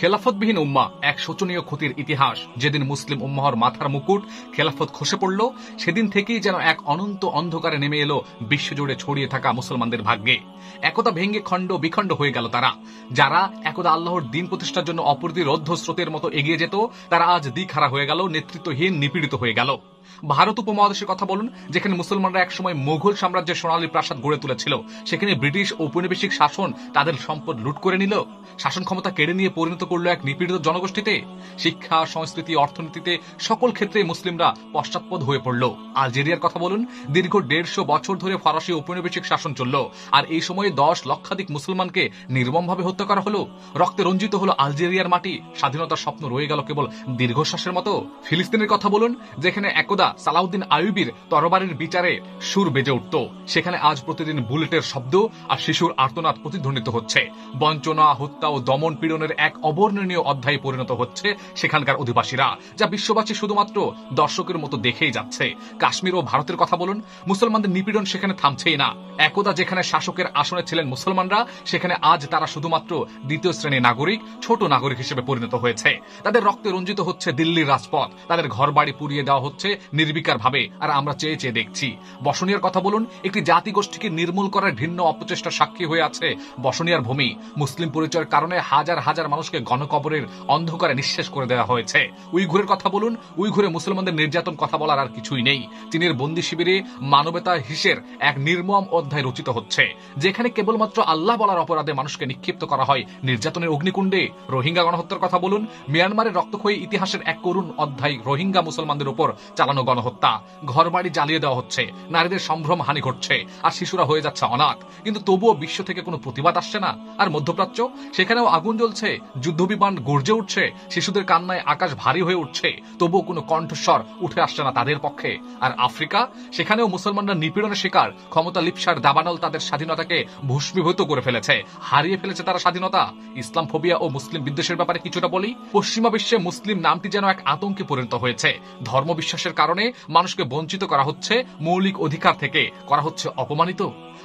খেলাফতবিহীন উম্মাহ এক শোচনীয় ক্ষতির ইতিহাস। যেদিন মুসলিম উম্মাহর মাথার মুকুট খেলাফত খসে পড়ল, সেদিন থেকেই যেন এক অনন্ত অন্ধকারে নেমে এলো বিশ্বজুড়ে ছড়িয়ে থাকা মুসলমানদের ভাগ্যে। একতা ভেঙে খণ্ড বিখণ্ড হয়ে গেল তারা। যারা একদা আল্লাহর দিন প্রতিষ্ঠার জন্য অপ্রতিরোধ্য স্রোতের মতো এগিয়ে যেত, তারা আজ দিকহারা হয়ে গেল, নেতৃত্বহীন, নিপীড়িত হয়ে গেল। ভারত উপমহাদেশের কথা বলুন, যেখানে মুসলমানরা একসময় মুঘল সাম্রাজ্যের সোনালী প্রাসাদ গড়ে তুলেছিল, সেখানে ব্রিটিশ ঔপনিবেশিক শাসন তাদের সম্পদ লুট করে নিল, শাসন ক্ষমতা কেড়ে নিয়ে পরিণত করলো এক নিপীড়িত জনগোষ্ঠীতে। শিক্ষা, সংস্কৃতি, অর্থনীতিতে সকল ক্ষেত্রে মুসলিমরা পশ্চাৎপদ হয়ে পড়ল। আলজেরিয়ার কথা বলুন, দীর্ঘ 150 বছর ধরে ফরাসি ঔপনিবেশিক শাসন চলল, আর এই সময়ে 10 লক্ষাধিক মুসলমানকে নির্মমভাবে হত্যা করা হলো। রক্তে রঞ্জিত হলো আলজেরিয়ার মাটি, স্বাধীনতার স্বপ্ন রয়ে গেল কেবল দীর্ঘশ্বাসের মতো। ফিলিস্তিনের কথা বলুন, যেখানে একদা সালাউদ্দিন আইয়ুবীর তরবারির বিচারে সুর বেজে উঠত, সেখানে আজ প্রতিদিন বুলেটের শব্দ আর শিশুর আর্তনাদ প্রতিধ্বনিত হচ্ছে। বঞ্চনা, হত্যা ও দমন পীড়নের এক অবর্ণনীয় অধ্যায়ে পরিণত হচ্ছে সেখানকার অধিবাসীরা, যা বিশ্ববাসী শুধুমাত্র দর্শকের মতো দেখেই যাচ্ছে। কাশ্মীর ও ভারতের কথা বলুন, মুসলমানদের নিপীড়ন সেখানে থামছেই না। একদা যেখানে শাসকের আসনে ছিলেন মুসলমানরা, সেখানে আজ তারা শুধুমাত্র দ্বিতীয় শ্রেণীর নাগরিক, ছোট নাগরিক হিসেবে পরিণত হয়েছে। তাদের রক্তে রঞ্জিত হচ্ছে দিল্লির রাজপথ, তাদের ঘর বাড়ি পুড়িয়ে দেওয়া হচ্ছে নির্বিকার ভাবে, আর আমরা চেয়ে চেয়ে দেখছি। বসনিয়ার কথা বলুন, একটি জাতিগোষ্ঠীকে নির্মূল করার ঘৃণ্য অপচেষ্টার সাক্ষী হয়ে আছে বসনিয়ার ভূমি। মুসলিম পরিচয়ের কারণে হাজার হাজার মানুষকে গণকবরের অন্ধকারে নিঃশেষ করে দেওয়া হয়েছে। উইঘুরের কথা বলুন, উইঘুরে মুসলমানদের নির্যাতন কথা বলার আর কিছুই নেই। চীনের বন্দি শিবিরে মানবতা হিসের এক নির্মম অধ্যায় রচিত হচ্ছে, যেখানে কেবলমাত্র আল্লাহ বলার অপরাধে মানুষকে নিক্ষিপ্ত করা হয় নির্যাতনের অগ্নিকুণ্ডে। রোহিঙ্গা গণহত্যার কথা বলুন, মিয়ানমারের রক্তক্ষয়ী ইতিহাসের এক করুণ অধ্যায় রোহিঙ্গা মুসলমানদের উপর চালানো গণহত্যা। ঘরবাড়ি জ্বালিয়ে দেওয়া হচ্ছে, নারীদের সম্ভ্রম হানি ঘটছে, আর শিশুরা হয়ে যাচ্ছে অনাথ। কিন্তু তবুও বিশ্ব থেকে কোনো প্রতিবাদ আসছে না। আর মধ্যপ্রাচ্য, সেখানেও আগুন জ্বলছে, যুদ্ধবিমান গর্জে উঠছে, শিশুদের কান্নায় আকাশ ভারী হয়ে উঠছে, তবুও কোনো কণ্ঠস্বর উঠে আসছে না তাদের পক্ষে। আর আফ্রিকা, সেখানেও মুসলমানরা নিপীড়নের শিকার। ক্ষমতা লিপ্সার দাবানল তাদের স্বাধীনতাকে ভস্মীভূত করে ফেলেছে, হারিয়ে ফেলেছে তারা স্বাধীনতা। ইসলাম ফোবিয়া ও মুসলিম বিদ্বেষের ব্যাপারে কিছুটা বলি। পশ্চিমা বিশ্বে মুসলিম নামটি যেন এক আতঙ্কে পরিণত হয়েছে। ধর্ম বিশ্বাসের কারণে মানুষকে বঞ্চিত করা হচ্ছে, মৌলিক অধিকার থেকে করা হচ্ছে অপমানিত।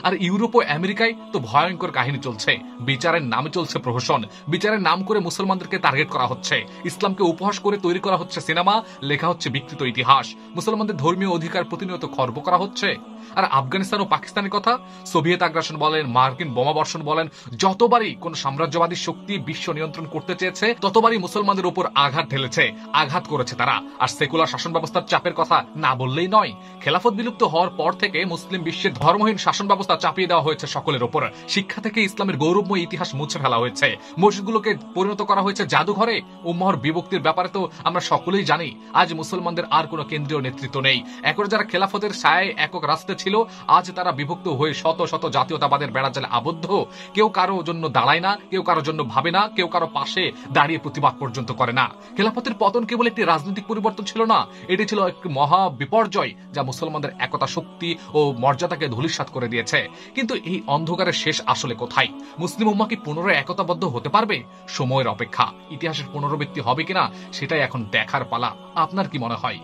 আর ইউরোপ ও আমেরিকায় তো ভয়ঙ্কর কাহিনী চলছে। বিচারের নামে চলছে প্রহসন, বিচারের নাম করে মুসলমানদেরকে টার্গেট করা হচ্ছে, ইসলামকে উপহাস করে তৈরি করা হচ্ছে সিনেমা, লেখা হচ্ছে বিকৃত ইতিহাস, মুসলমানদের ধর্মীয় অধিকার প্রতিনিয়ত খর্ব করা হচ্ছে। আর আফগানিস্তান ও পাকিস্তানের কথা, সোভিয়েত আগ্রাসন বলেন, মার্কিন বোমাবর্ষণ বলেন, যতবারই কোন সাম্রাজ্যবাদী শক্তি বিশ্ব নিয়ন্ত্রণ করতে চেয়েছে, ততবারই মুসলমানদের উপর আঘাত ঢেলেছে, আঘাত করেছে তারা। আর সেকুলার শাসন ব্যবস্থার চাপের কথা না বললেই নয়। খেলাফত বিলুপ্ত হওয়ার পর থেকে মুসলিম বিশ্বের ধর্মহীন শাসন ব্যবস্থা চাপিয়ে দেওয়া হয়েছে সকলের উপর। শিক্ষা থেকে ইসলামের গৌরবময় ইতিহাস মুছে ফেলা হয়েছে, মসজিদগুলোকে পরিণত করা হয়েছে জাদুঘরে। উম্মাহর বিভক্তির ব্যাপারে তো আমরা সকলেই জানি। আজ মুসলমানদের আর কোনো কেন্দ্রীয় নেতৃত্ব নেই। একবার যারা খেলাফতের ছায়ায় একক রাস্তায় ছিল, আজ তারা বিভক্ত হয়ে শত শত জাতীয়তাবাদের বেড়াজালে আবদ্ধ। কেউ কারো জন্য দাঁড়ায় না, কেউ কারো জন্য ভাবে না, কেউ কারো পাশে দাঁড়িয়ে প্রতিবাদ পর্যন্ত করে না। খেলাফতের পতন কেবল একটি রাজনৈতিক পরিবর্তন ছিল না, এটি ছিল একটি মহা বিপর্যয়, যা মুসলমানদের একতা, শক্তি ও মর্যাদাকে ধূলিসাৎ করে দিয়েছে। কিন্তু এই অন্ধকারের শেষ আসলে কোথায়? মুসলিম উম্মাহ কি পুনরায় একতাবদ্ধ হতে পারবে? সময়ের অপেক্ষা। ইতিহাসের পুনরাবৃত্তি হবে কিনা, সেটাই এখন দেখার পালা। আপনার কি মনে হয়?